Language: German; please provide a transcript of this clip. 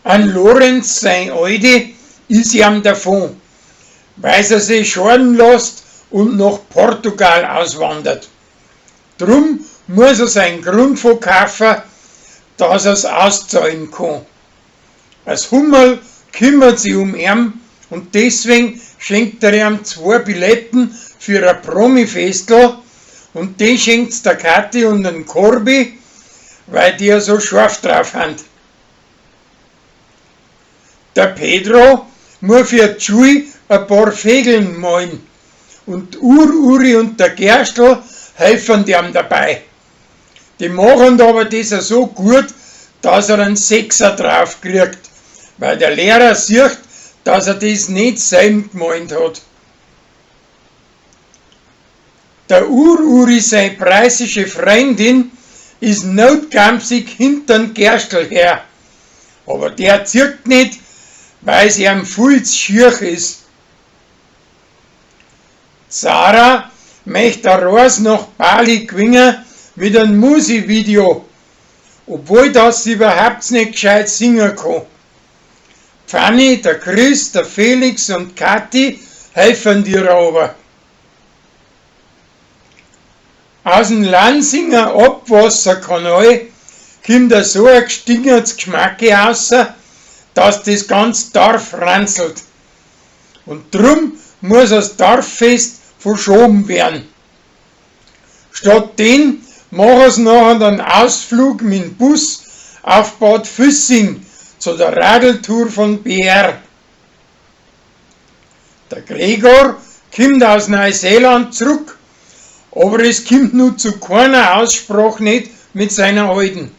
An Lorenz, sein Alte, ist ihm davon, weil er sich schaden lässt und nach Portugal auswandert. Drum muss er seinen Grund verkaufen, dass er es auszahlen kann. Als Hummel kümmert sich um ihn und deswegen schenkt er ihm 2 Billetten für ein Promi-Festel und die schenkt's der Kathi und den Corby, weil die so scharf drauf haben. Der Pedro muss für die Schule ein paar Fegeln malen und Uri und der Gerstl helfen ihm dabei. Die machen aber das so gut, dass er einen 6er drauf kriegt, weil der Lehrer sieht, dass er das nicht selbst gemalt hat. Der Uri, seine preußische Freundin, ist notkampfig hinterm Gerstl her, aber der zirkt nicht, weil sie am viel zu schier ist. Sarah möchte eine Reise nach Bali gewinnen mit einem Musikvideo, obwohl das sie überhaupt nicht gescheit singen kann. Fanny, der Chris, der Felix und Kathi helfen dir aber. Aus dem Lansinger Abwasserkanal kommt so ein gestingertes Geschmack raus, dass das ganze Dorf ranzelt. Und drum muss das Dorffest verschoben werden. Stattdessen machen sie nachher einen Ausflug mit dem Bus auf Bad Füssing zu der Radeltour von BR. Der Gregor kommt aus Neuseeland zurück, aber es kommt nur zu keiner Aussprache nicht mit seiner Alten.